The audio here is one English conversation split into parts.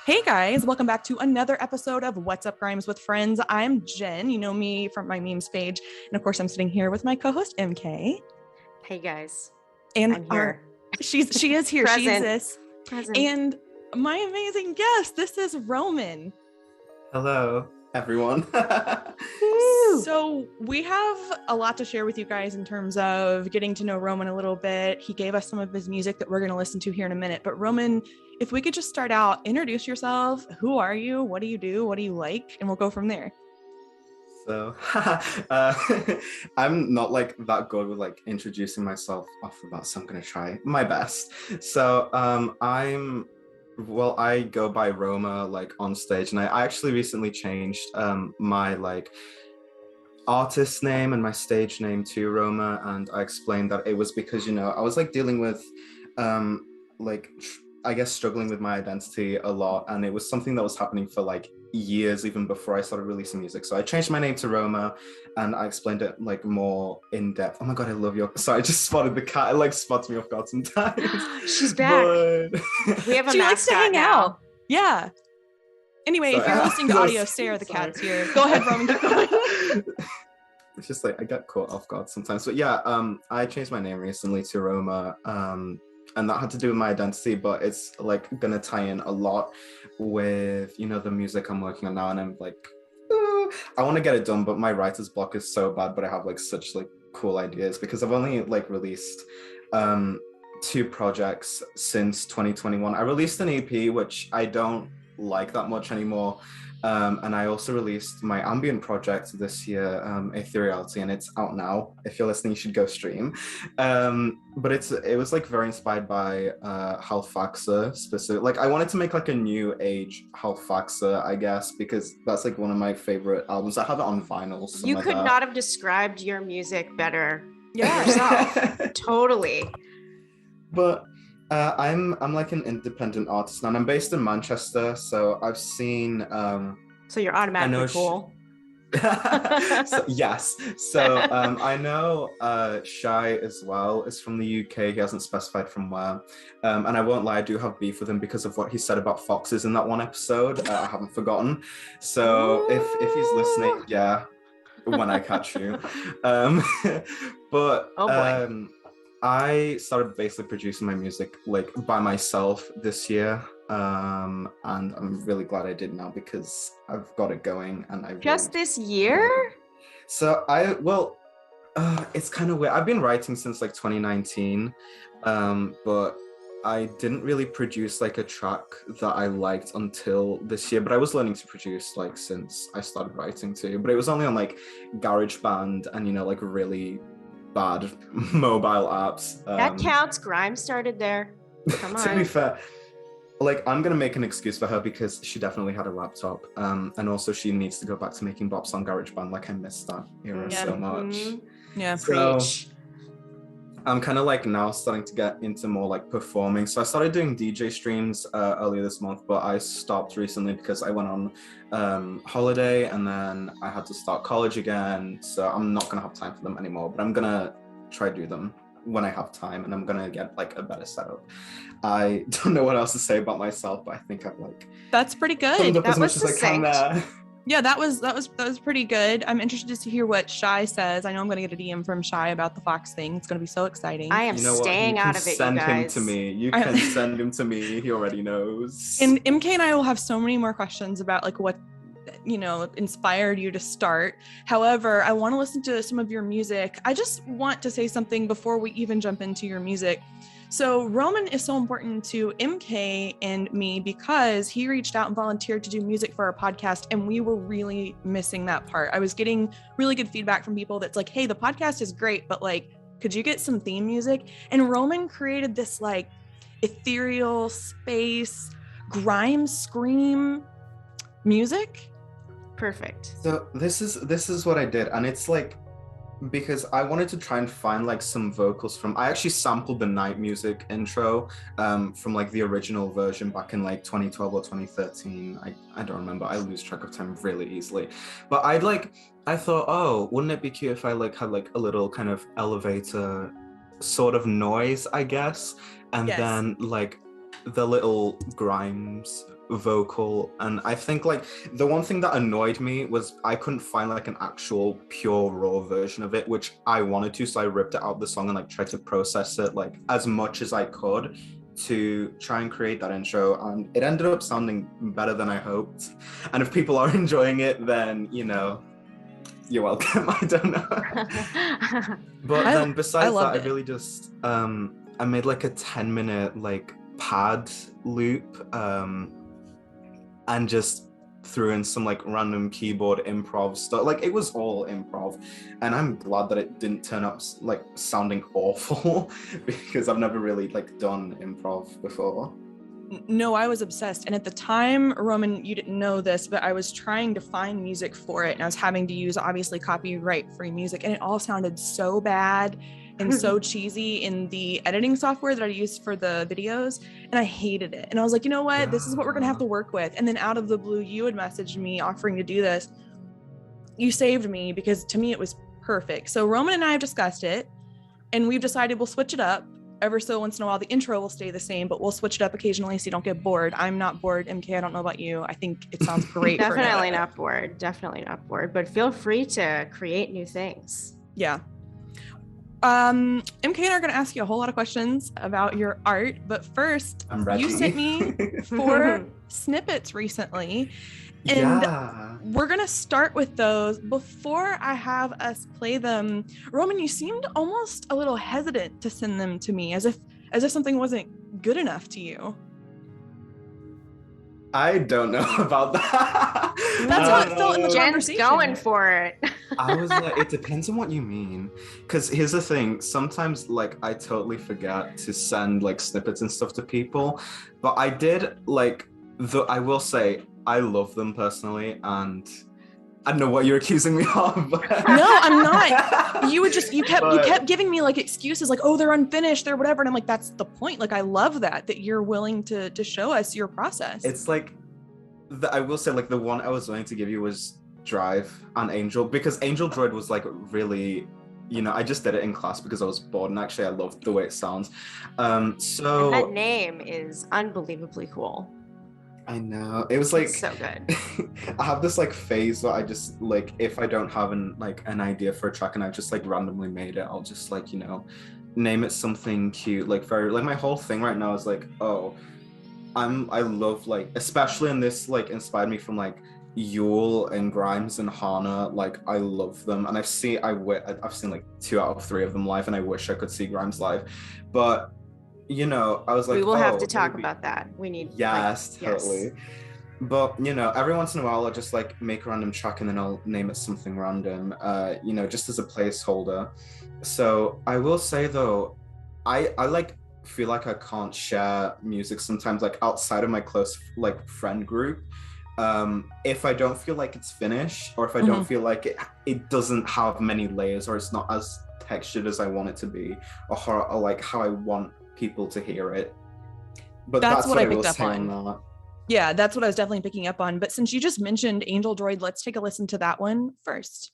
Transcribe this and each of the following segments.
Hey guys, welcome back to another episode of What's Up Grimes with Friends. I'm Jen. You know me from my memes page. And of course, I'm sitting here with my co-host MK. Hey guys. And I'm here. She is here. She Present. exists. Present. And my amazing guest, this is Roman. Hello, everyone. So we have a lot to share with you guys in terms of getting to know Roman a little bit. He gave us some of his music that we're going to listen to here in a minute. But Roman, if we could just start out, introduce yourself. Who are you? What do you do? What do you like? And we'll go from there. So, I'm not like that good with like introducing myself off the bat, so I'm gonna try my best. So, I go by Roma like on stage, and I actually recently changed my like artist name and my stage name to Roma, and I explained that it was because I was like dealing with I guess struggling with my identity a lot, and it was something that was happening for like years even before I started releasing music. So I changed my name to Roma, and I explained it like more in depth. Oh my god, I love your. Sorry, I just spotted the cat. It like spots me off guard sometimes. She's back. We have a She likes to mascot hang now. out. Yeah. Anyway, if you're listening to audio, Sarah the cat's here. Go ahead, Roman. Keep going. It's just like I get caught off guard sometimes. But yeah, I changed my name recently to Roma. And that had to do with my identity, but it's like gonna tie in a lot with the music I'm working on now, and I'm like, I want to get it done, but my writer's block is so bad. But I have like such like cool ideas because I've only like released 2 projects since 2021. I released an EP, which I don't like that much anymore. And I also released my ambient project this year, Ethereality, and it's out now. If you're listening, you should go stream. But it was like very inspired by Halfaxa specific. Like I wanted to make like a new age Halfaxa, I guess, because that's like one of my favorite albums. I have it on vinyl. You could not have described your music better. Yeah. Yourself. Totally. But I'm like an independent artist now, and I'm based in Manchester, so I've seen So you're automatically cool. Yes. So I know Shy as well is from the UK. He hasn't specified from where. And I won't lie, I do have beef with him because of what he said about foxes in that one episode. I haven't forgotten. So if he's listening, yeah, when I catch you. But oh boy. I started basically producing my music like by myself this year, and I'm really glad I did now because I've got it going, and I just this year. So it's kind of weird. I've been writing since like 2019, but I didn't really produce like a track that I liked until this year. But I was learning to produce like since I started writing too. But it was only on like GarageBand and like really bad mobile apps. That counts. Grimes started there. Come on. To be fair, like I'm gonna make an excuse for her because she definitely had a laptop, and also she needs to go back to making bops on GarageBand. Like I missed that era so much. Yeah, so preach. I'm kind of like now starting to get into more like performing. So I started doing DJ streams earlier this month, but I stopped recently because I went on holiday, and then I had to start college again. So I'm not gonna have time for them anymore, but I'm gonna try to do them when I have time, and I'm gonna get like a better setup. I don't know what else to say about myself, but I think I've like that's pretty good. That was succinct. Yeah, that was pretty good. I'm interested to hear what Shy says. I know I'm going to get a DM from Shy about the Fox thing. It's going to be so exciting. I am staying out of it, you guys. Send him to me. You can send him to me. He already knows. And MK and I will have so many more questions about like what inspired you to start. However, I want to listen to some of your music. I just want to say something before we even jump into your music. So Roman is so important to MK and me because he reached out and volunteered to do music for our podcast, and we were really missing that part. I was getting really good feedback from people that's like, hey, the podcast is great, but like, could you get some theme music? And Roman created this like ethereal space, grime scream music. Perfect. So this is what I did, and it's like because I wanted to try and find like some vocals from. I actually sampled the Night Music intro from like the original version back in like 2012 or 2013. I don't remember. I lose track of time really easily. But I thought, oh, wouldn't it be cute if I like had like a little kind of elevator sort of noise, I guess, and then like the little Grimes vocal, and I think like the one thing that annoyed me was I couldn't find like an actual pure raw version of it, which I wanted to, so I ripped it out of the song and like tried to process it like as much as I could to try and create that intro, and it ended up sounding better than I hoped. And if people are enjoying it, then you're welcome. I don't know. But then besides that, I really just I made like a 10-minute like pad loop and just threw in some like random keyboard improv stuff. Like it was all improv, and I'm glad that it didn't turn up like sounding awful because I've never really like done improv before. No, I was obsessed. And at the time, Roman, you didn't know this, but I was trying to find music for it, and I was having to use obviously copyright-free music, and it all sounded so bad and so cheesy in the editing software that I used for the videos, and I hated it. And I was like, you know what? This is what we're gonna have to work with. And then out of the blue, you had messaged me offering to do this. You saved me because to me it was perfect. So Roman and I have discussed it, and we've decided we'll switch it up. Ever so once in a while, the intro will stay the same, but we'll switch it up occasionally so you don't get bored. I'm not bored. MK, I don't know about you. I think it sounds great. Definitely not bored. Definitely not bored, but feel free to create new things. Yeah. MK and I are going to ask you a whole lot of questions about your art, but first, you sent me 4 snippets recently, and we're going to start with those. Before I have us play them, Roman, you seemed almost a little hesitant to send them to me, as if something wasn't good enough to you. I don't know about that. That's how it felt in the Jen's conversation. going for it. I was like, it depends on what you mean. Because here's the thing, sometimes like I totally forget to send like snippets and stuff to people. But I did like, I will say, I love them personally, and I don't know what you're accusing me of. No, I'm not. You kept giving me like excuses like, oh, they're unfinished, they're whatever. And I'm like, that's the point. Like, I love that you're willing to show us your process. It's like, I will say like the one I was willing to give you was Drive and Angel, because Angel Droid was like really, I just did it in class because I was bored, and actually I loved the way it sounds. So and that name is unbelievably cool. I know. It was like it's so good. I have this like phase where I just like, if I don't have an idea for a track and I've just like randomly made it, I'll just like, name it something cute. Like very like my whole thing right now is like, I love like, especially in this like inspired me from like Yule and Grimes and Hana. Like I love them, and I've seen like 2 out of 3 of them live, and I wish I could see Grimes live. But I was like, we will have to talk about that. We need. Yes, totally. Yes. But every once in a while I'll just like make a random track and then I'll name it something random, just as a placeholder. So I will say though, I like feel like I can't share music sometimes like outside of my close like friend group. If I don't feel like it's finished, or if I don't feel like it doesn't have many layers, or it's not as textured as I want it to be, or like how I want people to hear it. But that's what I picked up on. Yeah, that's what I was definitely picking up on. But since you just mentioned Angel Droid, let's take a listen to that one first.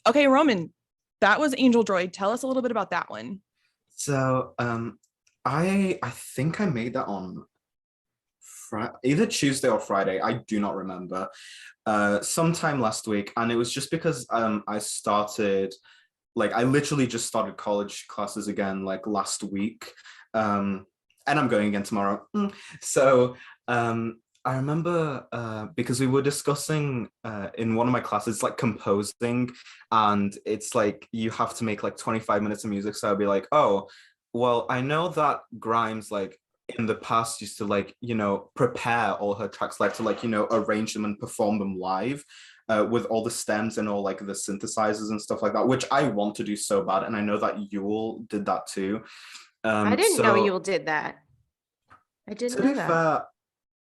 Okay, Roman, that was Angel Droid. Tell us a little bit about that one. So I think I made that on either Tuesday or Friday. I do not remember. Sometime last week, and it was just because I started, like, I literally just started college classes again like last week, and I'm going again tomorrow. So I remember because we were discussing in one of my classes like composing, and it's like you have to make like 25 minutes of music. So I'll be like, oh, well, I know that Grimes like in the past used to like, you know, prepare all her tracks, like to like, you know, arrange them and perform them live with all the stems and all like the synthesizers and stuff like that, which I want to do so bad. And I know that Yule did that too. I didn't know so Yule did that. I didn't to know be that. fair,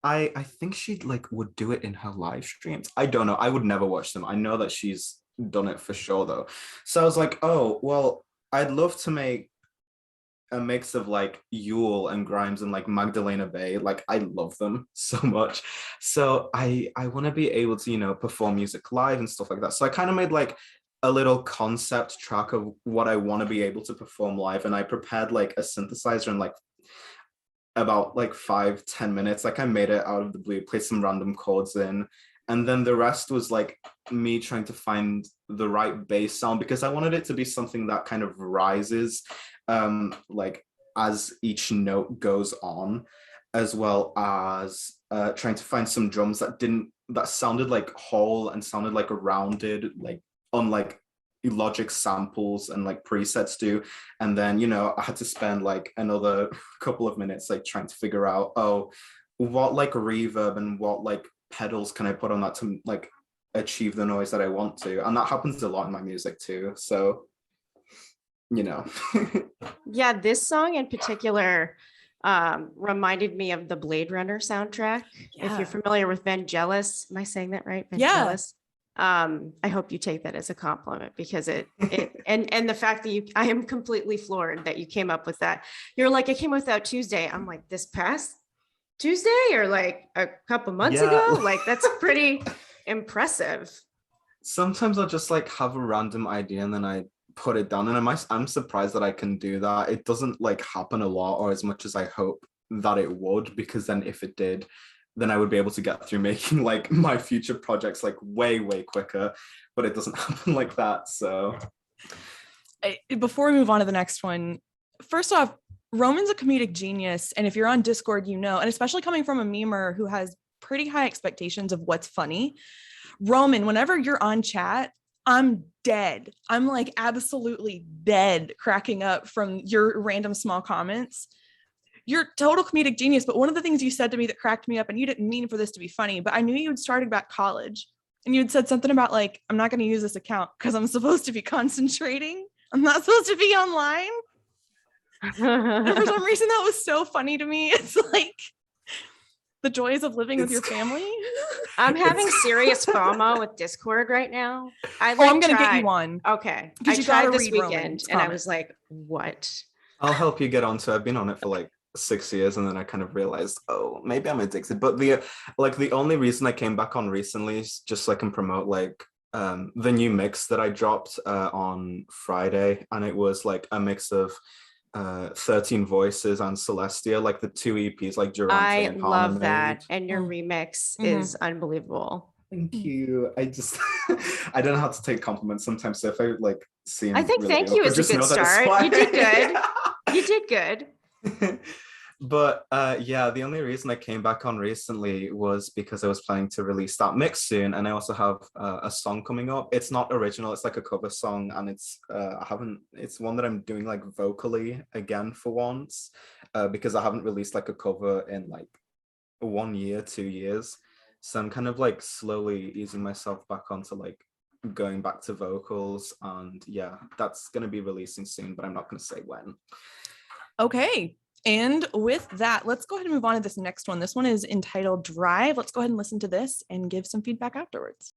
I think she like would do it in her live streams. I don't know. I would never watch them. I know that she's done it for sure though. So I was like, oh, well, I'd love to make a mix of like Yule and Grimes and like Magdalena Bay. Like I love them so much. So I want to be able to, you know, perform music live and stuff like that. So I kind of made like a little concept track of what I want to be able to perform live. And I prepared like a synthesizer and like about like 5-10 minutes. Like I made it out of the blue, played some random chords in, and then the rest was like me trying to find the right bass sound, because I wanted it to be something that kind of rises like as each note goes on, as well as trying to find some drums that sounded like whole and sounded like rounded, like unlike Logic samples and like presets do. And then, you know, I had to spend like another couple of minutes like trying to figure out, oh, what like reverb and what like pedals can I put on that to like achieve the noise that I want to. And that happens a lot in my music too. So, you know. Yeah, this song in particular reminded me of the Blade Runner soundtrack. If you're familiar with Vangelis, am I saying that right? Vangelis. I hope you take that as a compliment, because it and the fact that I am completely floored that you came up with that. You're like, I came up with that Tuesday. I'm like, this past Tuesday or like a couple months ago? Like that's pretty impressive. Sometimes I'll just like have a random idea and then I put it down, and I'm surprised that I can do that. It doesn't like happen a lot or as much as I hope that it would, because then if it did, then I would be able to get through making like my future projects like way quicker, but it doesn't happen like that. So before we move on to the next one, first off, Roman's a comedic genius, and if you're on Discord, you know, and especially coming from a memer who has pretty high expectations of what's funny, Roman, whenever you're on chat, I'm dead. I'm like absolutely dead cracking up from your random small comments. You're total comedic genius, but one of the things you said to me that cracked me up, and you didn't mean for this to be funny, but I knew you had started back college, and you had said something about like, I'm not going to use this account because I'm supposed to be concentrating. I'm not supposed to be online. And for some reason, that was so funny to me. It's like the joys of living with your family. I'm having serious FOMO with Discord right now. I'm going to get you on. Okay. Because I you tried this weekend and I was like, what? I'll help you get onto it. I've been on it for like 6 years, and then I kind of realized, oh, maybe I'm addicted. But the only reason I came back on recently is just so I can promote like the new mix that I dropped on Friday, and it was like a mix of 13 Voices and Celestia, like the two EPs, like Durante I and love Hana that, made. and your remix is unbelievable. Thank you. I just I don't know how to take compliments sometimes, so if I like seem I think really thank you awkward, is a good start. You did good. You did good. But yeah, the only reason I came back on recently was because I was planning to release that mix soon, and I also have a song coming up. It's not original, it's like a cover song, and it's one that I'm doing like vocally again for once, because I haven't released like a cover in like 1 year, 2 years. So I'm kind of like slowly easing myself back onto like going back to vocals, and yeah, that's going to be releasing soon, but I'm not going to say when. Okay. And with that, let's go ahead and move on to this next one. This one is entitled Drive. Let's go ahead and listen to this and give some feedback afterwards.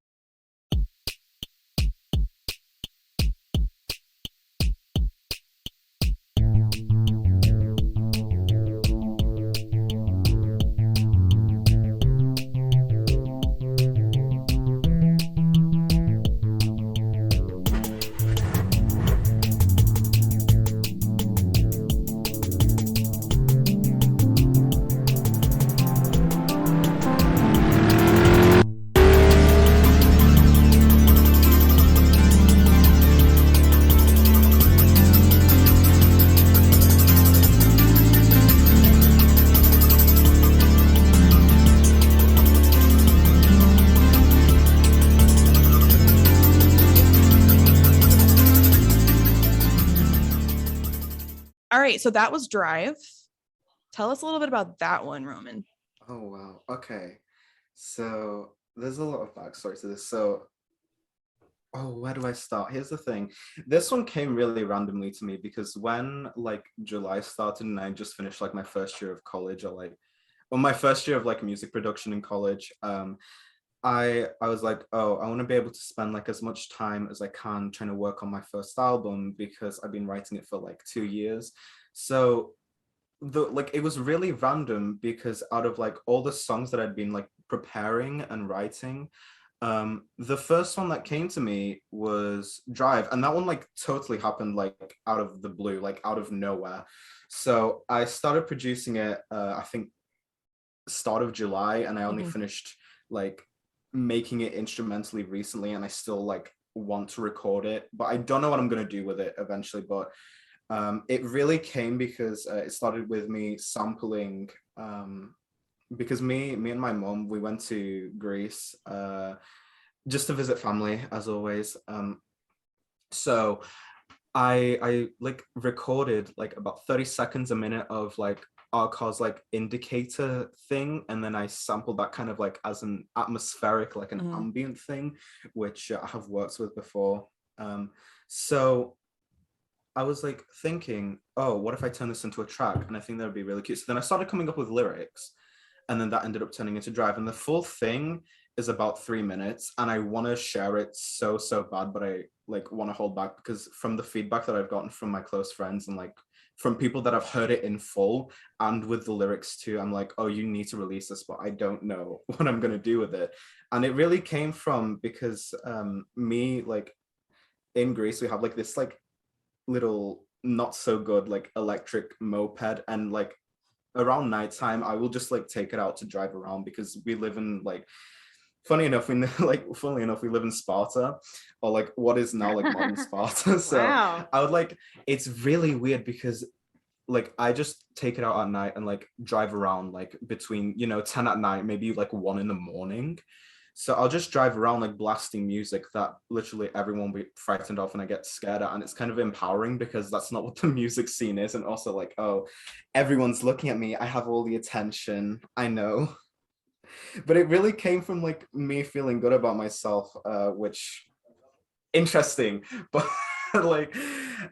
right. So that was Drive. Tell us a little bit about that one, Roman. Oh, wow. Okay. So there's a lot of backstory to this. So, oh, where do I start? Here's the thing. This one came really randomly to me because when like July started and I just finished like my first year of college, or like, well, my first year of like music production in college, I was like, oh, I want to be able to spend like as much time as I can trying to work on my first album because I've been writing it for like 2 years. So it was really random because out of like all the songs that I'd been like preparing and writing, the first one that came to me was Drive, and that one like totally happened like out of the blue, like out of nowhere. So I started producing it, I think start of July, and I only finished like making it instrumentally recently, and I still like want to record it, but I don't know what I'm gonna do with it eventually. But it really came because it started with me sampling, because me and my mom, we went to Greece just to visit family as always. So I like recorded like about 30 seconds a minute of like our car's like indicator thing, and then I sampled that kind of like as an atmospheric, like an ambient thing, which I have worked with before. So I was like thinking, oh, what if I turn this into a track? And I think that would be really cute. So then I started coming up with lyrics, and then that ended up turning into Drive. And the full thing is about 3 minutes, and I want to share it so bad, but I like want to hold back because from the feedback that I've gotten from my close friends and like from people that have heard it in full and with the lyrics too, I'm like, oh, you need to release this, but I don't know what I'm gonna do with it. And it really came from because me, like in Greece, we have like this like little not so good like electric moped, and like around nighttime I will just like take it out to drive around because we live in like, funny enough, we live in Sparta, or like what is now like modern Sparta. So Wow. I would like, it's really weird because like I just take it out at night and like drive around like between 10 at night, maybe like 1 in the morning. So I'll just drive around like blasting music that literally everyone will be frightened of and I get scared at. And it's kind of empowering because that's not what the music scene is. And also like, oh, everyone's looking at me, I have all the attention, I know. But it really came from like me feeling good about myself, which interesting, but like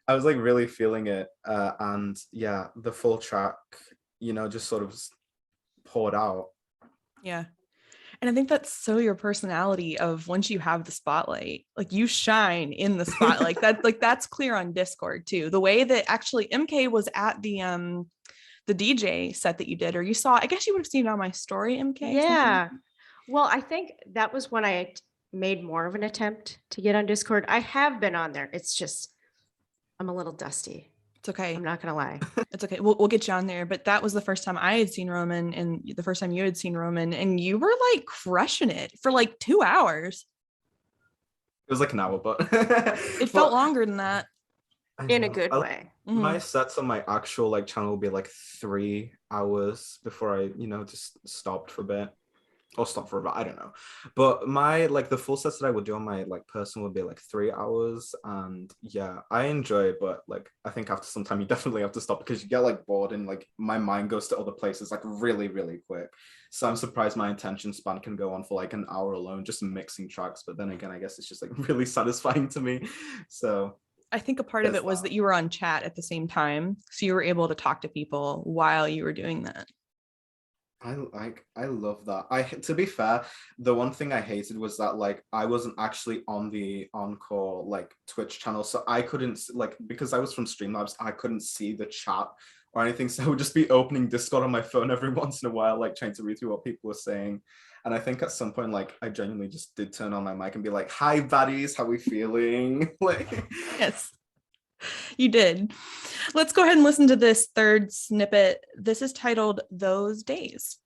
I was like really feeling it, and yeah, the full track just sort of poured out. Yeah. And I think that's so your personality of once you have the spotlight, like you shine in the spotlight. That's clear on Discord too. The way that actually MK was at the DJ set that you did, or you saw, I guess you would have seen it on my story, MK. Yeah. Well, I think that was when I made more of an attempt to get on Discord. I have been on there. It's just, I'm a little dusty. It's okay. I'm not going to lie. It's okay. We'll get you on there. But that was the first time I had seen Roman, and the first time you had seen Roman, and you were like crushing it for like 2 hours. It was like an hour, but it felt longer than that. In a good way. My sets on my actual like channel will be like 3 hours before I, just stopped for a bit. Or stop for about, I don't know. But my like the full sets that I would do on my like personal would be like 3 hours. And yeah, I enjoy it, but like I think after some time you definitely have to stop because you get like bored and like my mind goes to other places like really, really quick. So I'm surprised my attention span can go on for like an hour alone just mixing tracks. But then again, I guess it's just like really satisfying to me. So I think a part of it was that you were on chat at the same time. So you were able to talk to people while you were doing that. I love that. To be fair, the one thing I hated was that like I wasn't actually on the Encore like Twitch channel, so I couldn't like, because I was from Streamlabs, I couldn't see the chat or anything, so I would just be opening Discord on my phone every once in a while, like trying to read through what people were saying. And I think at some point, like I genuinely just did turn on my mic and be like, "Hi, baddies, how we feeling?" Like, yes, you did. Let's go ahead and listen to this third snippet. This is titled "Those Days."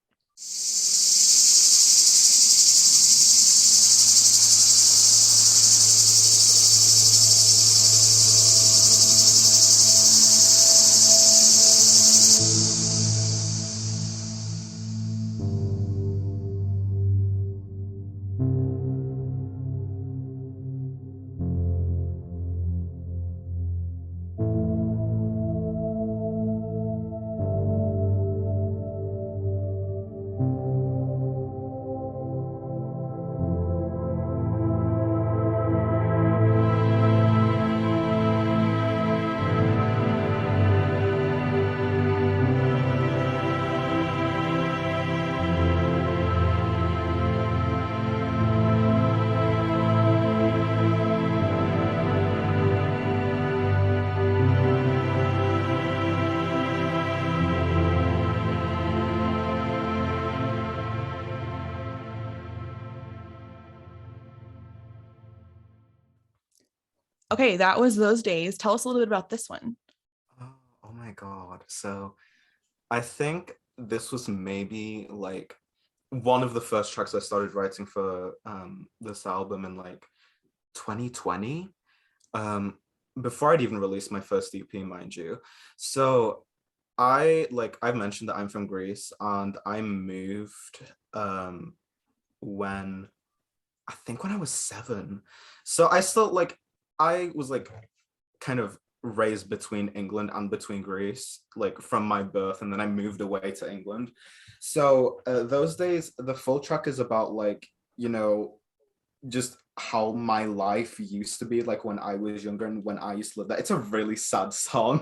Okay, that was Those Days. Tell us a little bit about this one. Oh my God. So I think this was maybe like one of the first tracks I started writing for this album in like 2020. Um, before I'd even released my first EP, mind you. So I've mentioned that I'm from Greece and I moved when I think when I was 7. So I still like I was like kind of raised between England and between Greece, like from my birth, and then I moved away to England. So those days, the full track is about like, you know, just how my life used to be like when I was younger and when I used to live there. It's a really sad song,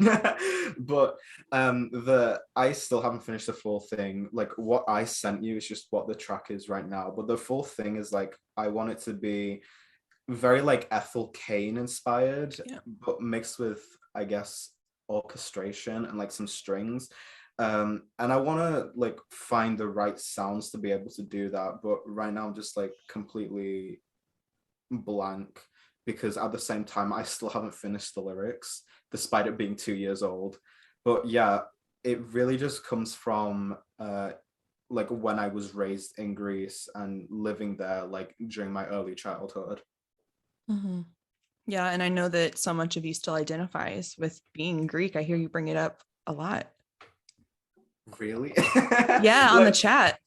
but the I still haven't finished the full thing. Like what I sent you is just what the track is right now, but the full thing is like I want it to be very like Ethel Cain inspired, Yeah. but mixed with I guess orchestration and like some strings. And I want to like find the right sounds to be able to do that, but right now I'm just like completely blank because at the same time I still haven't finished the lyrics despite it being 2 years old. But yeah, it really just comes from like when I was raised in Greece and living there like during my early childhood. Mm-hmm. Yeah, and I know that so much of you still identifies with being Greek. I hear you bring it up a lot. Really? Yeah, on the Like chat.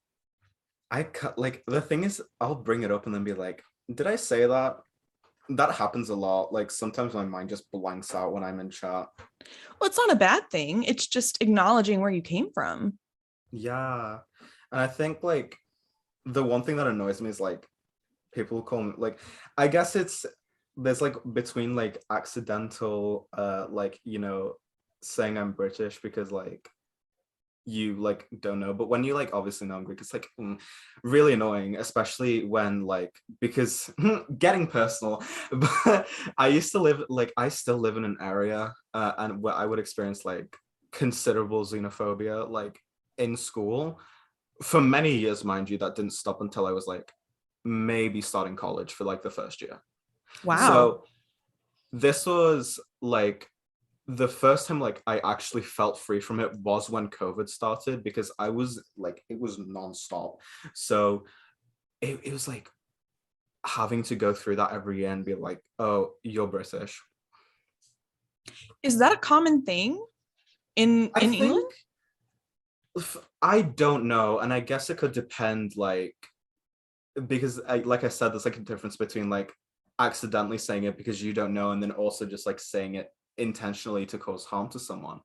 I cut like the thing is I'll bring it up and then be like, did I say that? That happens a lot. Like sometimes my mind just blanks out when I'm in chat. Well, it's not a bad thing. It's just acknowledging where you came from. Yeah. And I think like the one thing that annoys me is like people call me like I guess it's there's like between like accidental like you know saying I'm British because like you like don't know, but when you like obviously know I'm Greek, it's like really annoying, especially when like because getting personal, but I used to live like I still live in an area and where I would experience like considerable xenophobia like in school for many years, mind you. That didn't stop until I was like maybe starting college for like the first year. Wow. So this was like the first time like I actually felt free from it was when COVID started because I was like it was nonstop. So it was like having to go through that every year and be like, oh, you're British. Is that a common thing in I England? think I don't know, and I guess it could depend like because like I said, there's like a difference between like accidentally saying it because you don't know and then also just like saying it intentionally to cause harm to someone.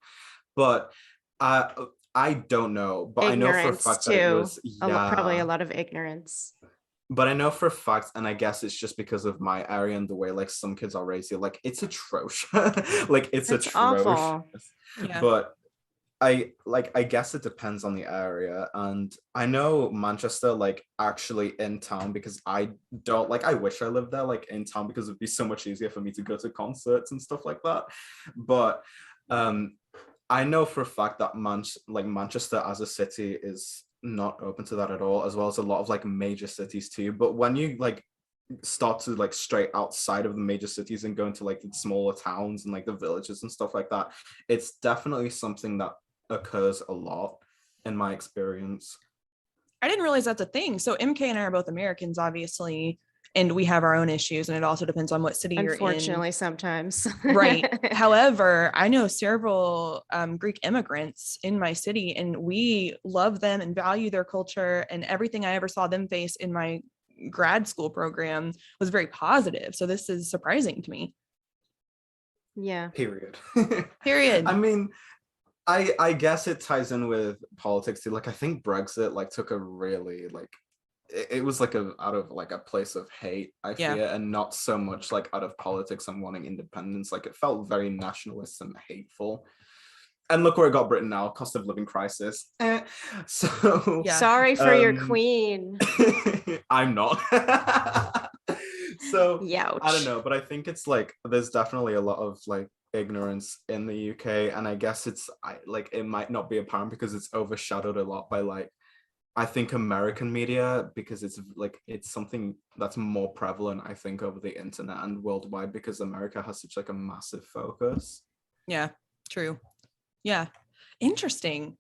But I don't know, but I know for a Ignorance fact that it too. was Probably a yeah. lot of ignorance. But I know for a fact, and I guess it's just because of my area and the way like some kids are raised here, like it's atrocious. Like it's That's atrocious. awful. Yeah. But I guess it depends on the area. And I know Manchester like actually in town because I don't like I wish I lived there like in town because it'd be so much easier for me to go to concerts and stuff like that. But um I know for a fact that Manchester as a city is not open to that at all, as well as a lot of like major cities too. But when you like start to like stray outside of the major cities and go into like the smaller towns and like the villages and stuff like that, it's definitely something that occurs a lot in my experience. I didn't realize that's a thing. So MK and I are both Americans, obviously, and we have our own issues, and it also depends on what city you're in. Unfortunately, sometimes. Right. However, I know several Greek immigrants in my city, and we love them and value their culture. And everything I ever saw them face in my grad school program was very positive. So this is surprising to me. Yeah. Period. I Period. mean, I guess it ties in with politics too. Like I think Brexit like took a really like it was like a out of like a place of hate, I Yeah. fear, and not so much like out of politics and wanting independence. Like it felt very nationalist and hateful. And look where it got Britain now, cost of living crisis. So Yeah. Sorry for your queen. I'm not. So Youch. I don't know, but I think it's like there's definitely a lot of like ignorance in the UK, and I guess it's like it might not be apparent because it's overshadowed a lot by like I think American media, because it's something that's more prevalent, I think, over the internet and worldwide, because America has such like a massive focus. Yeah, true. Yeah. Interesting.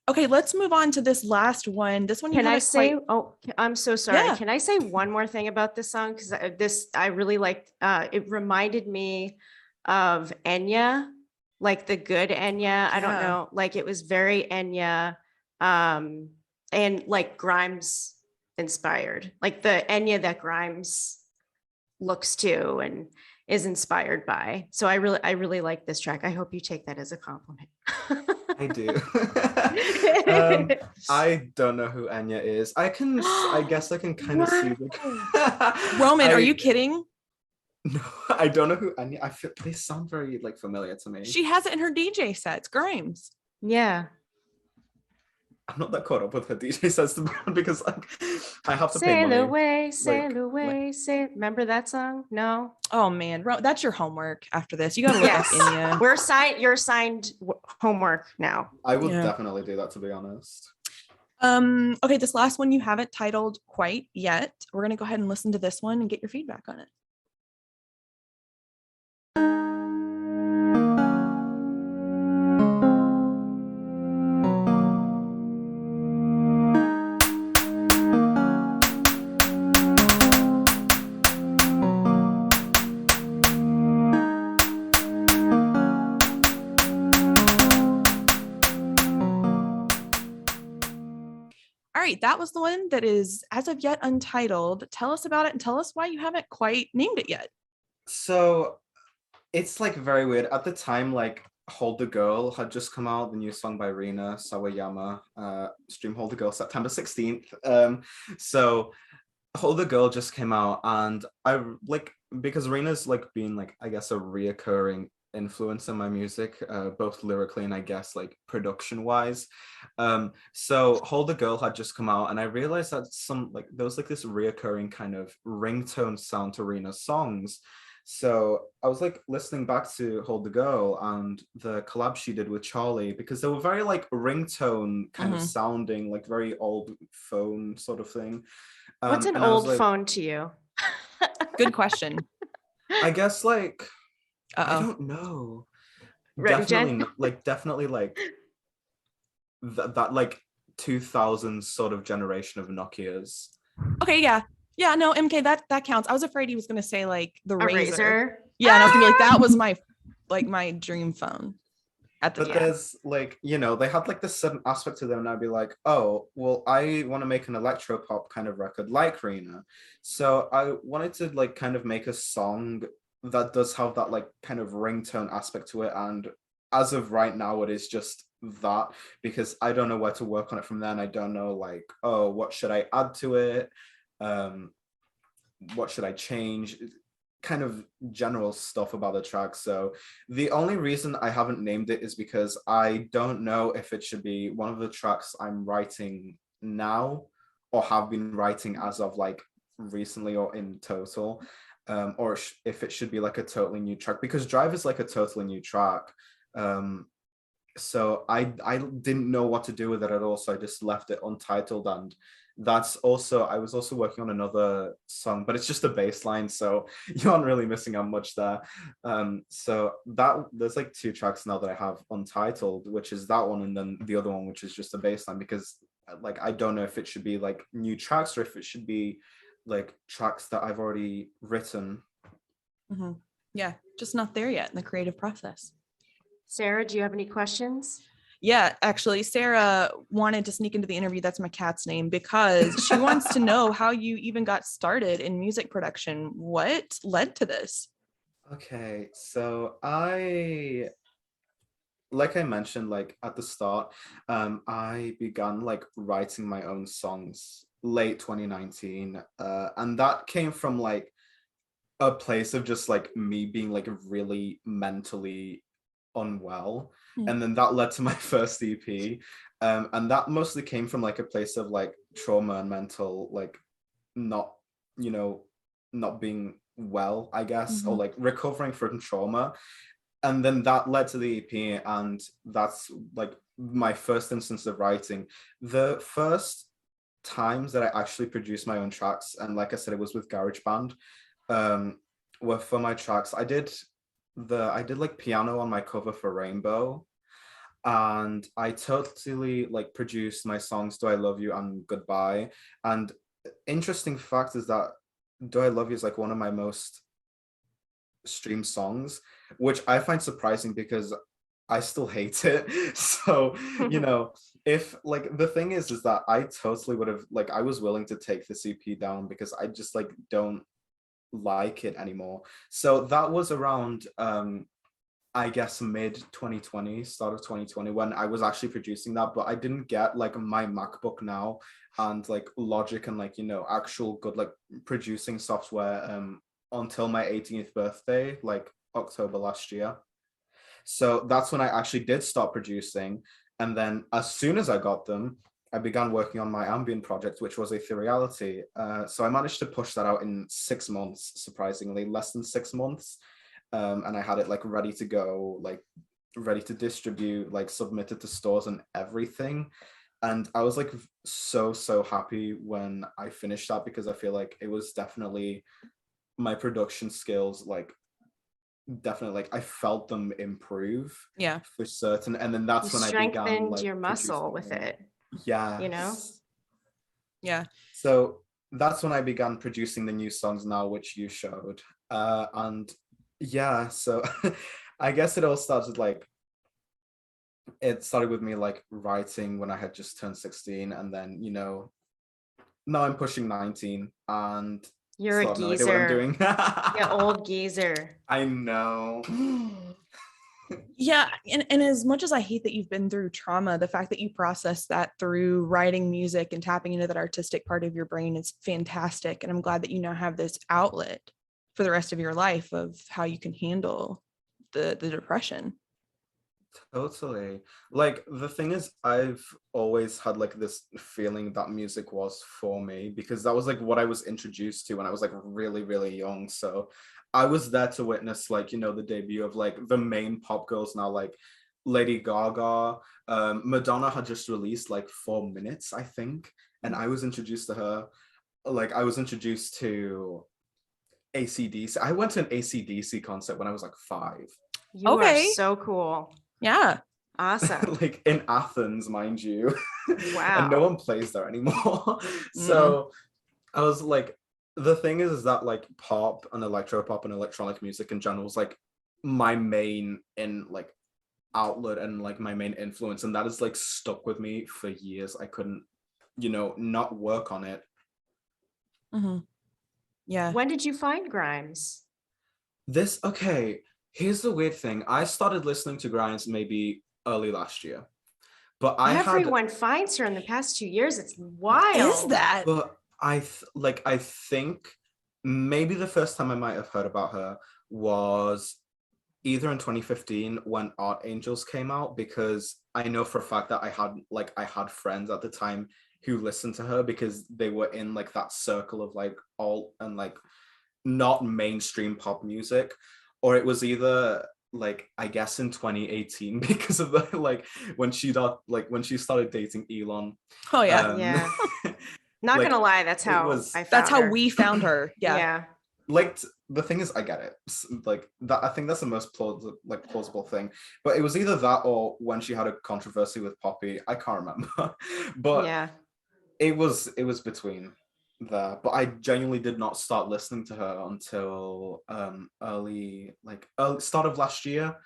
Okay, let's move on to this last one. This one you Can I haven't say, quite. oh, I'm so sorry. Yeah. Can I say one more thing about this song? Because I really liked, it reminded me of Enya, like the good Enya. I don't Yeah. know, like it was very Enya, and like Grimes inspired, like the Enya that Grimes looks to and is inspired by. So I really like this track. I hope you take that as a compliment. I do. I don't know who Enya is. I guess I can kind of see the Roman, are you kidding? No, I don't know who Enya. I feel they sound very like familiar to me. She has it in her DJ sets, Grimes. Yeah. I'm not that caught up with her DJ sets because like I have to pay Sail money. away, sail away, sail. Remember that song? No. Oh man, that's your homework after this. You gotta look Yes. up Enya. We're signed. You're signed homework now. I would Yeah. definitely do that, to be honest. Okay, this last one you haven't titled quite yet. We're gonna go ahead and listen to this one and get your feedback on it. All right, that was the one that is as of yet untitled. Tell us about it and tell us why you haven't quite named it yet. So it's like very weird. At the time, like Hold the Girl had just come out, the new song by Rina Sawayama. Stream Hold the Girl September 16th. So Hold the Girl just came out, and I like, because Rina's like been like, I guess, a reoccurring influence in my music, both lyrically and I guess like production wise. So Hold the Girl had just come out, and I realized that there was like this reoccurring kind of ringtone sound to Rina's songs. So I was like listening back to Hold the Girl and the collab she did with Charlie, because they were very like ringtone kind of sounding, like very old phone sort of thing. What's an old phone to you? Good question. I guess like, Uh-oh. I don't know. Right, Definitely like that like 2000s sort of generation of Nokias. Okay, yeah. Yeah, no, MK, that counts. I was afraid he was gonna say like the Razor. Yeah, Yeah, and I was gonna be like, that was my dream phone at the But time. there's like, they had like this certain aspect to them, and I'd be like, oh, well, I want to make an electro pop kind of record like Rina. So I wanted to like kind of make a song that does have that like kind of ringtone aspect to it. And as of right now, it is just that, because I don't know where to work on it from then. I don't know like, oh, what should I add to it? What should I change? Kind of general stuff about the track. So the only reason I haven't named it is because I don't know if it should be one of the tracks I'm writing now or have been writing as of like recently or in total, or if it should be like a totally new track, because Drive is like a totally new track. So I didn't know what to do with it at all, so I just left it untitled. And I was also working on another song, but it's just a bass line, so you aren't really missing out much there. So there's like two tracks now that I have untitled, which is that one, and then the other one, which is just a bass line, because like I don't know if it should be like new tracks or if it should be like tracks that I've already written. Mm-hmm. Yeah, just not there yet in the creative process. Sarah, do you have any questions? Yeah, actually, Sarah wanted to sneak into the interview. That's my cat's name, because she wants to know how you even got started in music production. What led to this? Okay, so like I mentioned, like at the start, I began like writing my own songs late 2019, and that came from like a place of just like me being like really mentally unwell, and then that led to my first EP, and that mostly came from like a place of like trauma and mental like not being well, I guess, or like recovering from trauma. And then that led to the EP, and that's like my first instance of writing. The first times that I actually produced my own tracks, and like I said, it was with GarageBand. Were for my tracks. I did like piano on my cover for Rainbow, and I totally like produced my songs Do I Love You and Goodbye. And interesting fact is that Do I Love You is like one of my most streamed songs, which I find surprising because I still hate it. So, you know, if like the thing is that I totally would have like I was willing to take the CP down because I just like don't like it anymore. So that was around I guess mid 2020, start of 2020 when I was actually producing that, but I didn't get like my MacBook now and like Logic and like, you know, actual good like producing software until my 18th birthday, like October last year. So that's when I actually did start producing. And then as soon as I got them, I began working on my ambient project, which was Ethereality. So I managed to push that out in 6 months, surprisingly, less than 6 months. And I had it like ready to go, like ready to distribute, like submitted to stores and everything. And I was like so happy when I finished that because I feel like it was definitely my production skills, like definitely like I felt them improve Yeah. for certain. And then that's You when I began strengthened like your muscle producing with more. it, Yeah. you know? Yeah. So that's when I began producing the new songs now, which you showed. And yeah, so I guess it all started like it started with me like writing when I had just turned 16, and then you know now I'm pushing 19 and You're a still have no idea what I'm geezer. doing. Yeah, old geezer. I know. Yeah, and as much as I hate that you've been through trauma, the fact that you process that through writing music and tapping into that artistic part of your brain is fantastic. And I'm glad that you now have this outlet for the rest of your life of how you can handle the depression. Totally. Like the thing is, I've always had like this feeling that music was for me because that was like what I was introduced to when I was like really young. So I was there to witness like, you know, the debut of like the main pop girls now, like Lady Gaga. Madonna had just released like 4 minutes, I think. And I was introduced to her. Like I was introduced to AC/DC. I went to an AC/DC concert when I was like 5. You are so cool. Yeah. Awesome. Like in Athens, mind you. Wow. And no one plays there anymore. So I was like, the thing is that like pop and electro pop and electronic music in general is like my main in like outlet and like my main influence, and that is like stuck with me for years. I couldn't, you know, not work on it. Yeah. When did you find Grimes? Okay, here's the weird thing. I started listening to Grimes maybe early last year. But everyone finds her in the past 2 years. It's wild. Is that? But I think maybe the first time I might have heard about her was either in 2015 when Art Angels came out, because I know for a fact that I had friends at the time who listened to her because they were in like that circle of like alt and like not mainstream pop music, or it was either like I guess in 2018 because of the like when she started dating Elon. Oh yeah. Yeah. Not like, gonna lie, that's how we found her. Yeah. Yeah. Like the thing is, I get it. Like that, I think that's the most plausible thing. But it was either that or when she had a controversy with Poppy. I can't remember, but yeah, it was between there. But I genuinely did not start listening to her until early start of last year.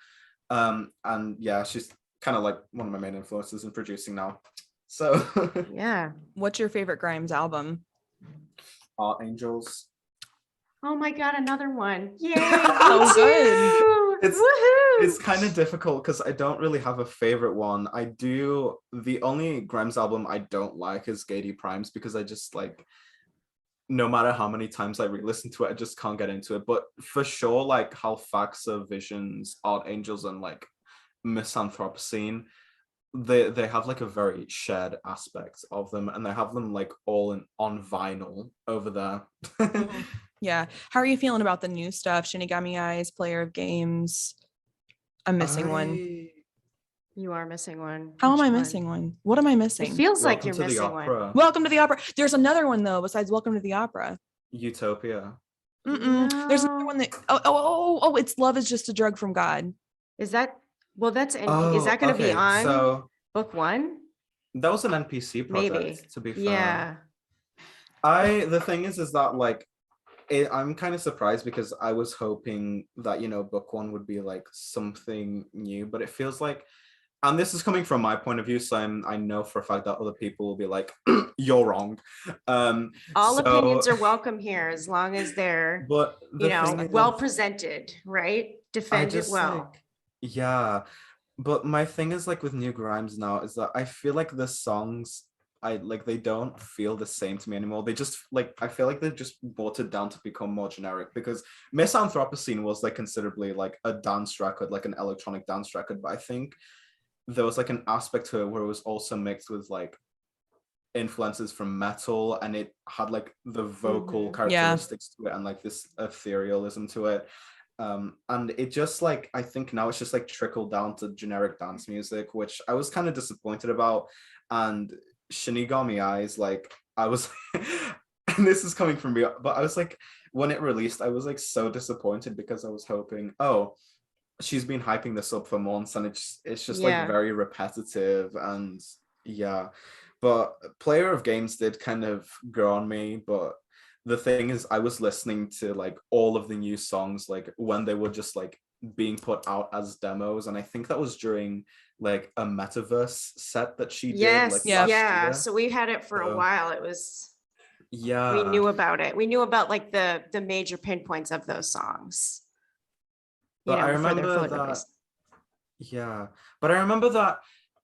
And yeah, she's kind of like one of my main influences in producing now. So yeah. What's your favorite Grimes album? Art Angels. Oh my god, another one. Yay. Oh, good. It's kind of difficult because I don't really have a favorite one. The only Grimes album I don't like is Gady Primes because I just like, no matter how many times I re-listen to it, I just can't get into it. But for sure, like Halfaxa, Visions, Art Angels, and like Misanthropocene, they have like a very shared aspect of them, and they have them like all on vinyl over there. Yeah. How are you feeling about the new stuff? Shinigami Eyes, Player of Games. I'm missing one. You are missing one. How am Which I one? missing one? What am I It missing? feels like Welcome you're to the missing one. opera. Welcome to the Opera. There's another one though besides Welcome to the Opera. Utopia. There's another No. one that oh, it's Love is Just a Drug from God. Is that, well, that's, is Oh, that going to be okay. on So book one? that was an NPC project, Maybe. to be fair. Yeah. The thing is that like I'm kind of surprised because I was hoping that, you know, book one would be like something new, but it feels like, and this is coming from my point of view, so I know for a fact that other people will be like, you're wrong. All So, opinions are welcome here as long as they're, but the thing is, well presented, right? I Defend it just well. like, yeah, but my thing is like with New Grimes now is that I feel like the songs I like they don't feel the same to me anymore. They just like I feel like they've just watered down to become more generic because Miss Anthropocene was like considerably like a dance record, like an electronic dance record, but I think there was like an aspect to it where it was also mixed with like influences from metal and it had like the vocal characteristics to it and like this etherealism to it. And it just like I think now it's just like trickled down to generic dance music, which I was kind of disappointed about. And Shinigami Eyes, like I was and this is coming from me, but I was like, when it released, I was like so disappointed because I was hoping, oh, she's been hyping this up for months and it's just like very repetitive and yeah. But Player of Games did kind of grow on me, but the thing is I was listening to like all of the new songs like when they were just like being put out as demos, and I think that was during like a metaverse set that she did like last year. So we had it for a while. It was, yeah, we knew about it. We knew about like the major pinpoints of those songs. But I remember that, yeah, but I remember that,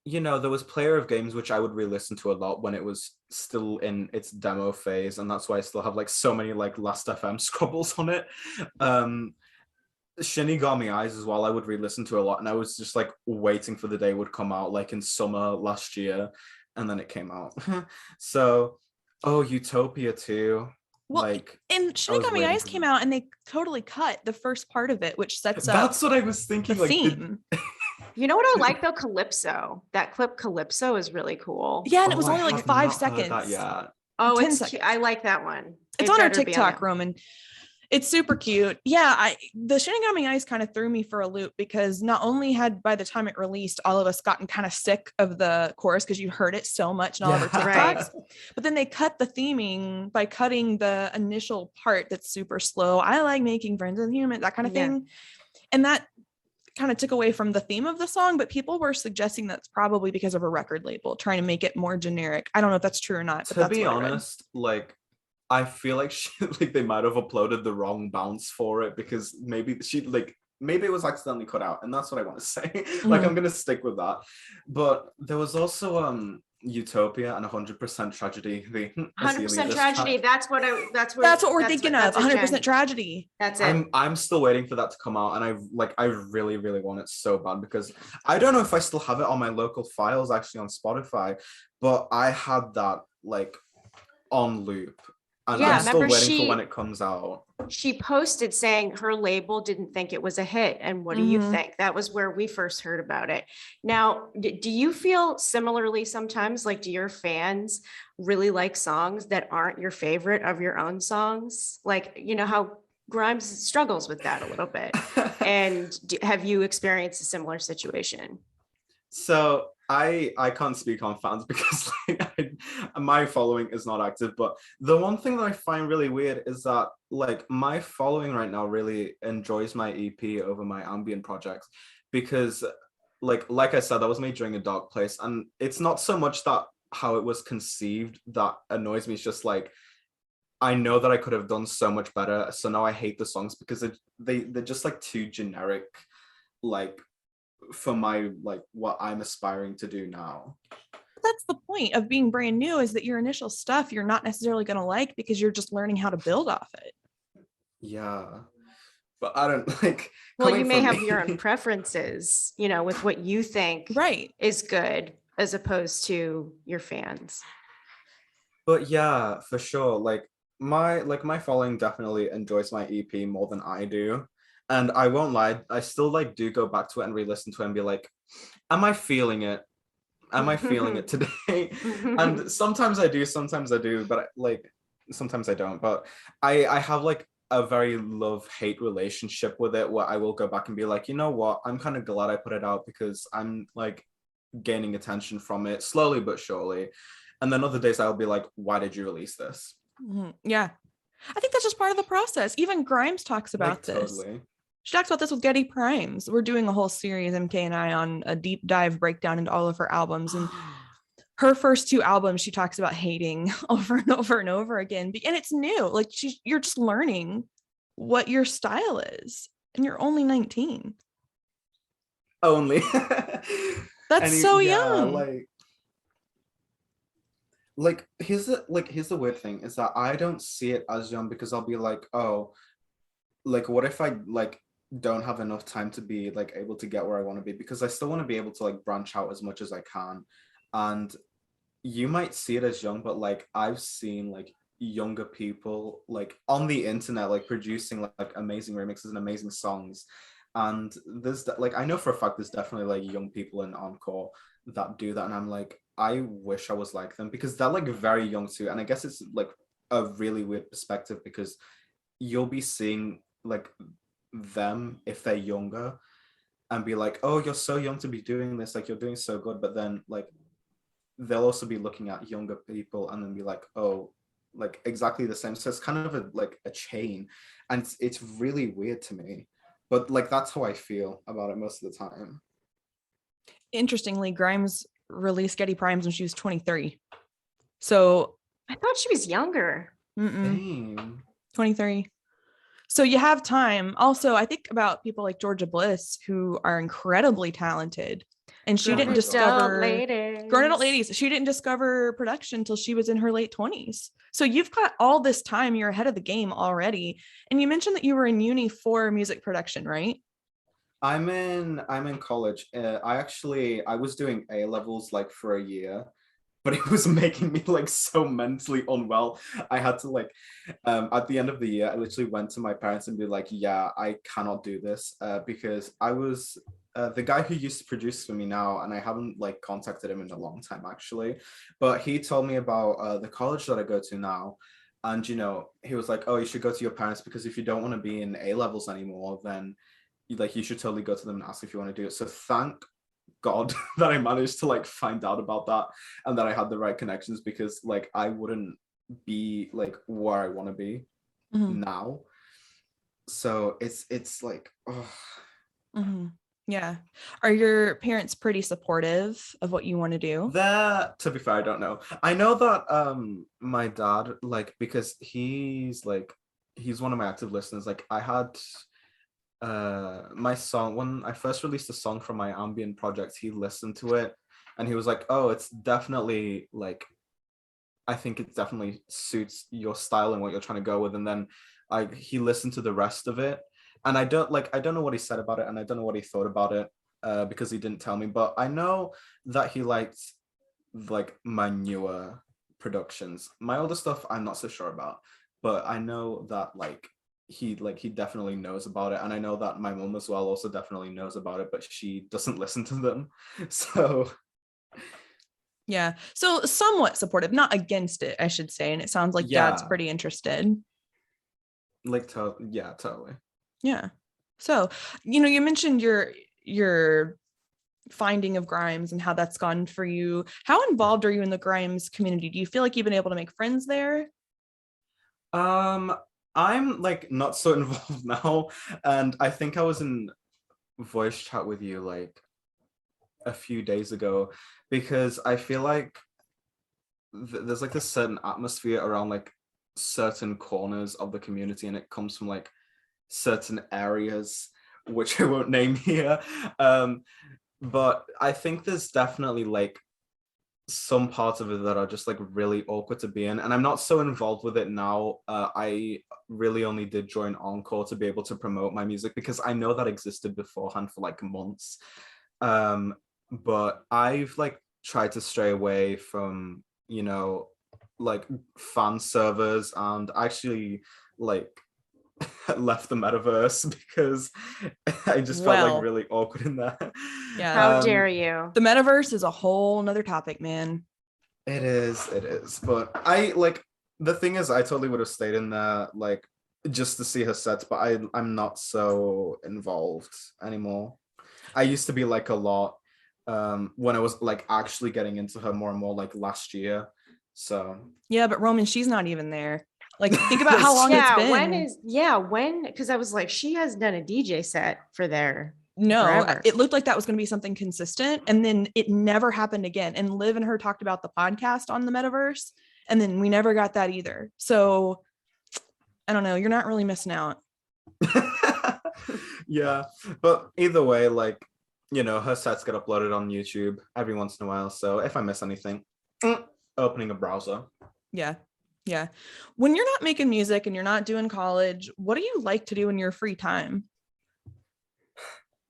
you know, there was Player of Games, which I would re-listen to a lot when it was still in its demo phase, and that's why I still have like so many like Last FM scribbles on it. Shinigami Eyes as well, I would re-listen to a lot, and I was just like waiting for the day it would come out like in summer last year, and then it came out. So, oh, Utopia too. Well, like, and Shinigami Eyes came out and they totally cut the first part of it, which sets up that's what I was thinking, the like theme. You know what I like though? Calypso. That clip Calypso is really cool. Yeah, and it was only like 5 seconds. Oh, 10 it's seconds. I like that one. It's on our TikTok, Roman. It's super cute. Yeah, the Shinigami Eyes kind of threw me for a loop because not only had by the time it released, all of us gotten kind of sick of the chorus because you heard it so much in all of our TikToks, but then they cut the theming by cutting the initial part that's super slow. I like making friends with humans, that kind of thing. And that kind of took away from the theme of the song, but people were suggesting that's probably because of a record label trying to make it more generic. I don't know if that's true or not. But to be honest, like I feel like like they might have uploaded the wrong bounce for it because maybe it was accidentally cut out, and that's what I want to say. Like I'm gonna stick with that. But there was also Utopia and 100% Tragedy. The 100% Tragedy. That's what we're thinking of. 100% Tragedy. That's it. I'm still waiting for that to come out, and I really really want it so bad because I don't know if I still have it on my local files actually on Spotify, but I had that like on loop. And I'm still waiting for when it comes out. She posted saying her label didn't think it was a hit. And what do you think? That was where we first heard about it. Now, do you feel similarly sometimes? Like, do your fans really like songs that aren't your favorite of your own songs? Like, you know how Grimes struggles with that a little bit. And have you experienced a similar situation? So I can't speak on fans because like, my following is not active, but the one thing that I find really weird is that like my following right now really enjoys my EP over my ambient projects because like I said, that was made during a dark place, and it's not so much that how it was conceived that annoys me. It's just like I know that I could have done so much better, so now I hate the songs because they're just like too generic, like for my like what I'm aspiring to do now. That's the point of being brand new, is that your initial stuff you're not necessarily going to like because you're just learning how to build off it. Yeah, but I don't like, well, you may have your own preferences, you know, with what you think is good as opposed to your fans. But yeah, for sure, like my following definitely enjoys my EP more than I do. And I won't lie, I still like do go back to it and re-listen to it and be like, am I feeling it? Am I feeling it today? And sometimes I do, but like sometimes I don't. But I have like a very love-hate relationship with it, where I will go back and be like, you know what? I'm kind of glad I put it out because I'm like gaining attention from it slowly but surely. And then other days I'll be like, why did you release this? Yeah. I think that's just part of the process. Even Grimes talks about Like, this. totally. She talks about this with Getty Primes. We're doing a whole series, MK and I, on a deep dive breakdown into all of her albums. And her first 2 albums, she talks about hating over and over and over again. And it's new. Like you're just learning what your style is. And you're only 19. Only. That's so yeah, young. Like here's the weird thing is that I don't see it as young, because I'll be like, oh, like what if I like don't have enough time to be like able to get where I want to be, because I still want to be able to like branch out as much as I can. And you might see it as young, but like I've seen like younger people like on the internet like producing like amazing remixes and amazing songs. And there's like, I know for a fact there's definitely like young people in Encore that do that, and I'm like, I wish I was like them, because they're like very young too. And I guess it's like a really weird perspective, because you'll be seeing like them if they're younger and be like, oh, you're so young to be doing this, like you're doing so good. But then like they'll also be looking at younger people and then be like, oh, like exactly the same. So it's kind of a chain, and it's really weird to me, but like that's how I feel about it most of the time. Interestingly, Grimes released Getty Primes when she was 23. So I thought she was younger. 23. So you have time. Also, I think about people like Georgia Bliss, who are incredibly talented. And she didn't discover grown adult ladies. She didn't discover production until she was in her late 20s. So you've got all this time. You're ahead of the game already. And you mentioned that you were in uni for music production, right? I'm in college. I was doing A levels like for a year, but it was making me like so mentally unwell. I had to like, at the end of the year, I literally went to my parents and be like, yeah, I cannot do this, because I was the guy who used to produce for me now, and I haven't like contacted him in a long time actually, but he told me about the college that I go to now. And you know, he was like, oh, you should go to your parents, because if you don't want to be in A levels anymore, then you should totally go to them and ask if you want to do it. So thank God that I managed to like find out about that, and that I had the right connections, because like I wouldn't be like where I want to be now. So it's like, oh. Yeah. Are your parents pretty supportive of what you want to do? That, to be fair, I don't know. I know that my dad, like, because he's one of my active listeners. Like I had my song, when I first released a song from my ambient project, he listened to it and he was like, oh, it's definitely like, I think it definitely suits your style and what you're trying to go with. And then he listened to the rest of it, and I don't know what he said about it, and I don't know what he thought about it, because he didn't tell me, but I know that he liked like my newer productions. My older stuff I'm not so sure about, but I know that he definitely knows about it. And I know that my mom as well also definitely knows about it, but she doesn't listen to them. So yeah, so somewhat supportive, not against it, I should say. And it sounds like dad's pretty interested. Like yeah, totally. Yeah. So, you mentioned your finding of Grimes and how that's gone for you. How involved are you in the Grimes community? Do you feel like you've been able to make friends there? I'm like not so involved now, and I think I was in voice chat with you like a few days ago, because I feel like there's like this certain atmosphere around like certain corners of the community, and it comes from like certain areas which I won't name here, but I think there's definitely like some parts of it that are just like really awkward to be in, and I'm not so involved with it now. I really only did join Encore to be able to promote my music, because I know that existed beforehand for like months, but I've like tried to stray away from like fan servers, and actually like left the metaverse because I just felt like really awkward in there. Yeah. How dare you? The metaverse is a whole nother topic, man. It is. But the thing is, I totally would have stayed in there, like, just to see her sets, but I'm not so involved anymore. I used to be like a lot when I was like actually getting into her more and more, like last year. So yeah, but Roman, she's not even there. Like, think about how long it's been. When because I was like, she has done a DJ set for there. No, forever. it looked like that was going to be something consistent, and then it never happened again. And Liv and her talked about the podcast on the metaverse, and then we never got that either. So I don't know, you're not really missing out. Yeah, but either way, like, you know, her sets get uploaded on YouTube every once in a while, so if I miss anything, opening a browser. Yeah. When you're not making music and you're not doing college, what do you like to do in your free time?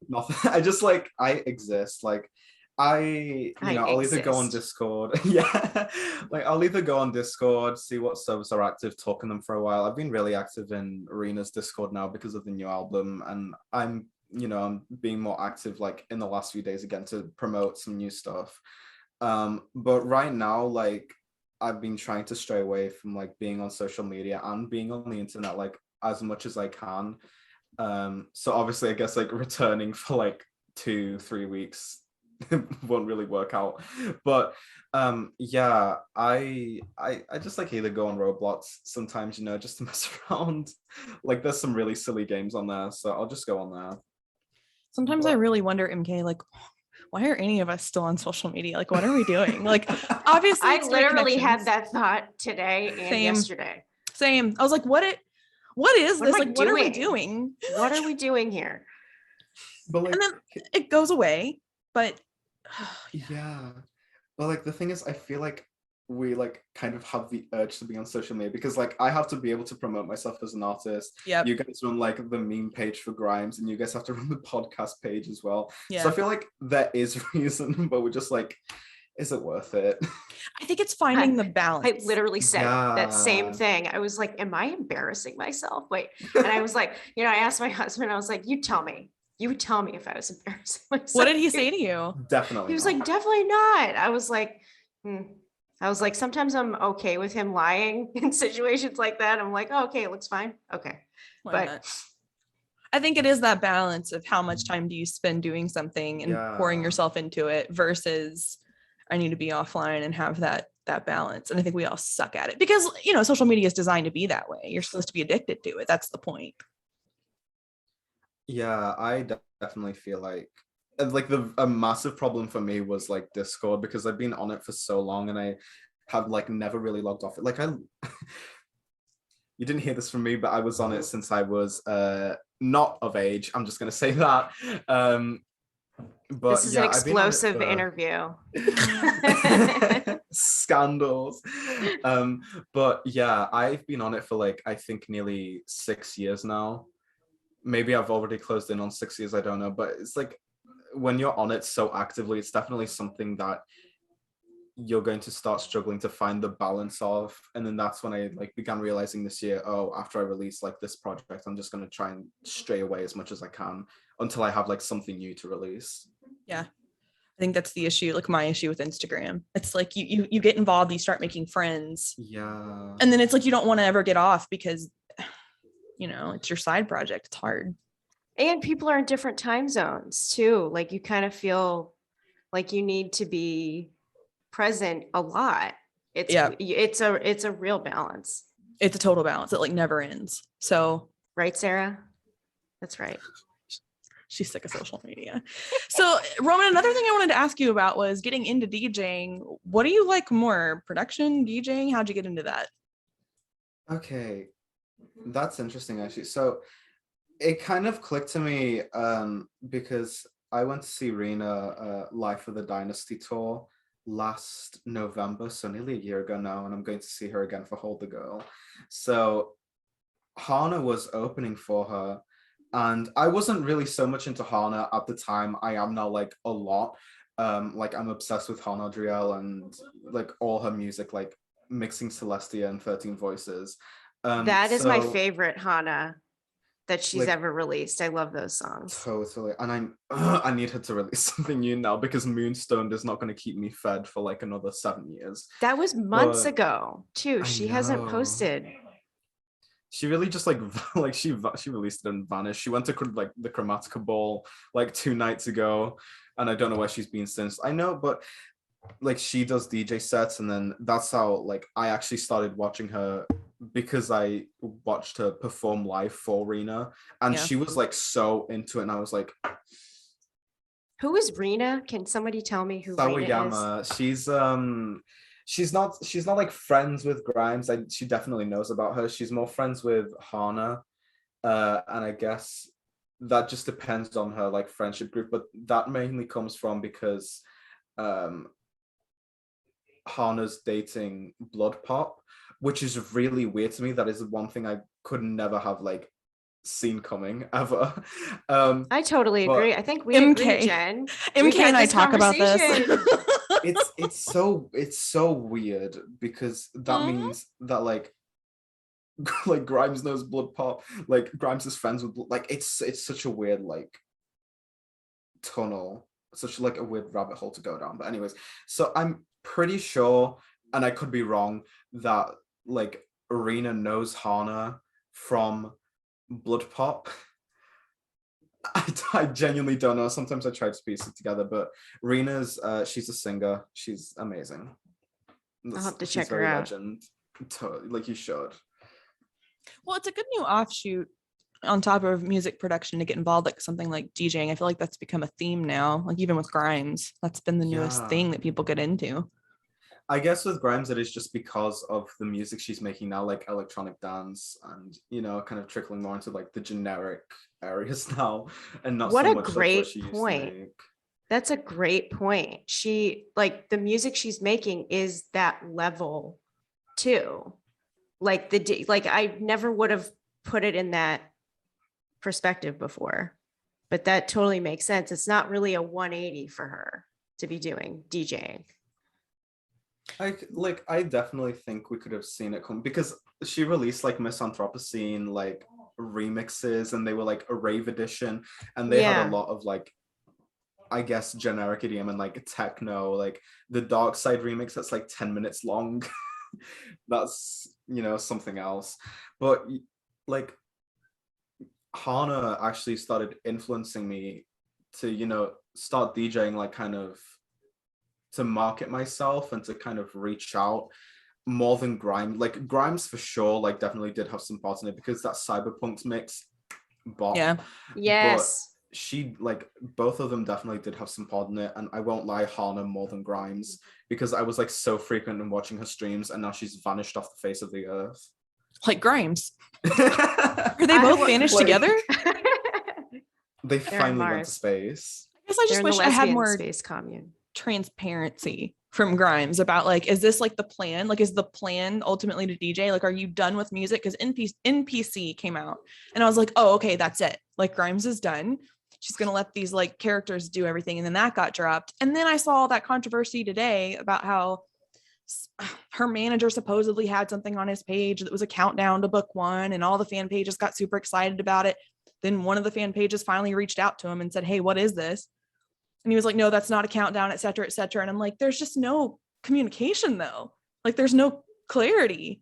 Nothing. I just like, I exist. Like, I'll either go on Discord. Yeah, like I'll either go on Discord, see what servers are active, talk in them for a while. I've been really active in Arena's Discord now because of the new album, and I'm being more active like in the last few days again to promote some new stuff. But right now, like, I've been trying to stray away from like being on social media and being on the internet like as much as I can. So obviously I guess like returning for like 2-3 weeks won't really work out, but yeah, I just like either go on Roblox sometimes, you know, just to mess around. Like, there's some really silly games on there, so I'll just go on there. Sometimes I really wonder, MK, like, why are any of us still on social media? Like, what are we doing? Like, obviously I literally had that thought today and yesterday. Same. I was like, what is this? Like, what are we doing? What are we doing here? But like, and then it goes away, but yeah. But like, the thing is, I feel like we like kind of have the urge to be on social media because like I have to be able to promote myself as an artist. Yeah. You guys run like the meme page for Grimes, and you guys have to run the podcast page as well. Yeah. So I feel like there is reason, but we're just like, is it worth it? I think it's finding the balance. I literally said that same thing. I was like, am I embarrassing myself? Wait. And I was like, you know, I asked my husband, I was like, you tell me if I was embarrassing myself. What did he say to you? Definitely. He was like, definitely not. I was like, sometimes I'm okay with him lying in situations like that. I'm like, oh, okay, it looks fine. Okay. But I think it is that balance of how much time do you spend doing something and pouring yourself into it versus I need to be offline and have that balance. And I think we all suck at it because, you know, social media is designed to be that way. You're supposed to be addicted to it. That's the point. Yeah, I definitely feel like a massive problem for me was like Discord because I've been on it for so long and I have like never really logged off it. Like you didn't hear this from me, but I was on it since I was not of age. I'm just gonna say that. But this is an explosive interview. Scandals. But yeah, I've been on it for like I think nearly 6 years now. Maybe I've already closed in on 6 years, I don't know, but it's like when you're on it so actively, it's definitely something that you're going to start struggling to find the balance of. And then that's when I like began realizing this year, after I release like this project, I'm just going to try and stray away as much as I can until I have like something new to release. Yeah. I think that's the issue, like my issue with Instagram. It's like you get involved, you start making friends. Yeah. And then it's like you don't want to ever get off because, you know, it's your side project. It's hard. And people are in different time zones too. Like you kind of feel like you need to be present a lot. It's a real balance. It's a total balance. It like never ends. So right, Sarah? That's right. She's sick of social media. So Roman, another thing I wanted to ask you about was getting into DJing. What do you like more? Production, DJing? How'd you get into that? Okay. That's interesting actually. So it kind of clicked to me because I went to see Rena Life of the Dynasty tour last November, so nearly a year ago now, and I'm going to see her again for Hold the Girl. So Hana was opening for her, and I wasn't really so much into Hana at the time. I am now like a lot. Like I'm obsessed with Hana Adriel and like all her music, like Mixing Celestia and 13 Voices. That is my favorite Hana. that she's Like, ever released. I love those songs. totally. And I need her to release something new now because Moonstone is not going to keep me fed for like another 7 years. That was months But ago too. I She hasn't know. posted. She really just like like she released it and vanished. She went to like the Chromatica Ball like 2 nights ago, and I don't know where she's been since. I know, but like she does DJ sets, and then that's how like I actually started watching her because I watched her perform live for Rena, and Yeah. she was like so into it, and I was like, Who is Rena? Can somebody tell me who Rena is? Sawayama. She's not like friends with Grimes. She definitely knows about her. She's more friends with Hana, and I guess that just depends on her like friendship group. But that mainly comes from because Hana's dating Blood Pop, which is really weird to me. That is one thing I could never have like seen coming ever. I totally but agree. I think we MK. agree, Jen. We've MK had and I this talk about this. conversation. it's so weird because that means that like like Grimes knows Blood Pop, like Grimes is friends with like it's such a weird like tunnel, such like a weird rabbit hole to go down. But anyways, so I'm pretty sure, and I could be wrong, that like Arena knows Hana from Blood Pop. I genuinely don't know. Sometimes I try to piece it together, but Rena's she's a singer. She's amazing. I'll have to She's check her very out. legend. Totally, like you should. Well, it's a good new offshoot on top of music production to get involved like something like DJing. I feel like that's become a theme now, like even with Grimes, that's been the newest Yeah. thing that people get into. I guess with Grimes, it is just because of the music she's making now, like electronic dance, and you know, kind of trickling more into like the generic areas now, and not What so a much like great what she used to point. make. That's a great point. She like the music she's making is that level too. Like like I never would have put it in that perspective before, but that totally makes sense. It's not really a 180 for her to be doing DJing. I definitely think we could have seen it come because she released like Miss Anthropocene like remixes, and they were like a rave edition, and they had a lot of like, I guess, generic EDM and like techno, like the Dark Side remix that's like 10 minutes long. That's, you know, something else. But like Hana actually started influencing me to, you know, start DJing, like kind of to market myself and to kind of reach out more than Grimes. Like Grimes for sure, like definitely did have some parts in it because that Cyberpunk mix bop. Yeah. Yes. But she like both of them definitely did have some part in it, and I won't lie, Hana more than Grimes, because I was like so frequent in watching her streams, and now she's vanished off the face of the earth. Like Grimes. Are they both vanished together? They finally went to space. I guess I just wish I had more space commune transparency from Grimes about like, is this like the plan? Like, is the plan ultimately to DJ? Like, are you done with music? Because NPC came out and I was like, oh, okay, that's it. Like Grimes is done. She's going to let these like characters do everything. And then that got dropped. And then I saw all that controversy today about how her manager supposedly had something on his page that was a countdown to book one, and all the fan pages got super excited about it. Then one of the fan pages finally reached out to him and said, hey, what is this? And he was like, no, that's not a countdown, et cetera, et cetera. And I'm like, there's just no communication though. Like there's no clarity.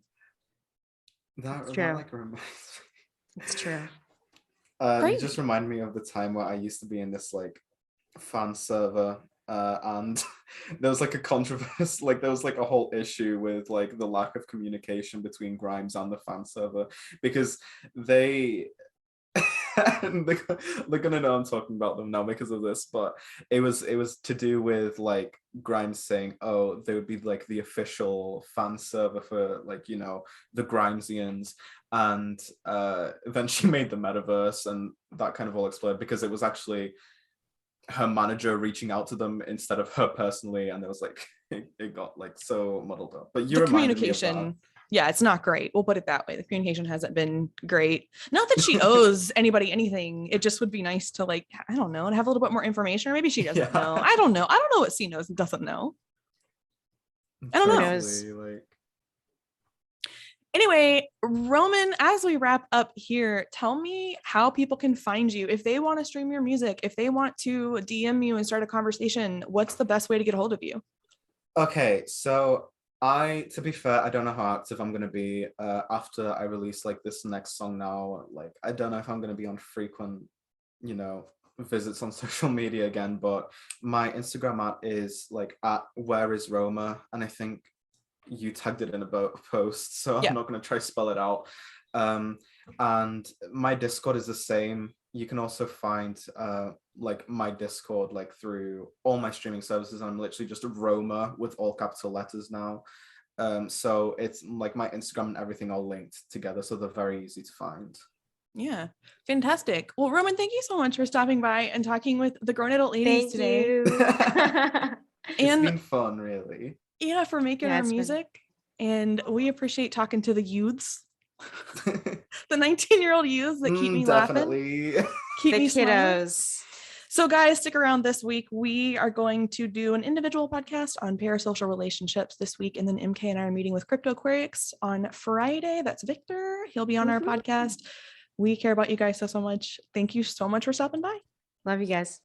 That like reminds me. It's true. It just reminded me of the time where I used to be in this like fan server, and there was like a controversy, like there was like a whole issue with like the lack of communication between Grimes and the fan server, because they're gonna know I'm talking about them now because of this, but it was to do with like Grimes saying, oh, they would be like the official fan server for like, you know, the Grimesians, and then she made the metaverse, and that kind of all exploded because it was actually her manager reaching out to them instead of her personally, and it was like it got like so muddled up. But you reminded me of that. Yeah, it's not great. We'll put it that way. The communication hasn't been great. Not that she owes anybody anything. It just would be nice to like, I don't know, to have a little bit more information, or maybe she doesn't know. I don't know. I don't know what C knows and doesn't know. I don't know. Like... Anyway, Roman, as we wrap up here, tell me how people can find you. If they want to stream your music, if they want to DM you and start a conversation, what's the best way to get a hold of you? Okay, so to be fair, I don't know how active I'm gonna be after I release like this next song now. Like, I don't know if I'm gonna be on frequent, visits on social media again, but my Instagram is like at where is Roma, and I think you tagged it in a post, so I'm not gonna try to spell it out. And my Discord is the same. You can also find like my Discord like through all my streaming services. I'm literally just Roma with all capital letters now. So it's like my Instagram and everything all linked together, so they're very easy to find. Yeah, fantastic. Well, Roman, thank you so much for stopping by and talking with the Grown Adult Ladies today. It's been fun, really. Yeah, for making our music. And we appreciate talking to the youths. The 19-year-old youths that keep me definitely laughing. Keep the me kiddos. Smiling. So guys, stick around this week. We are going to do an individual podcast on parasocial relationships this week. And then MK and I are meeting with CryptoQuarix on Friday. That's Victor. He'll be on our podcast. We care about you guys so much. Thank you so much for stopping by. Love you guys.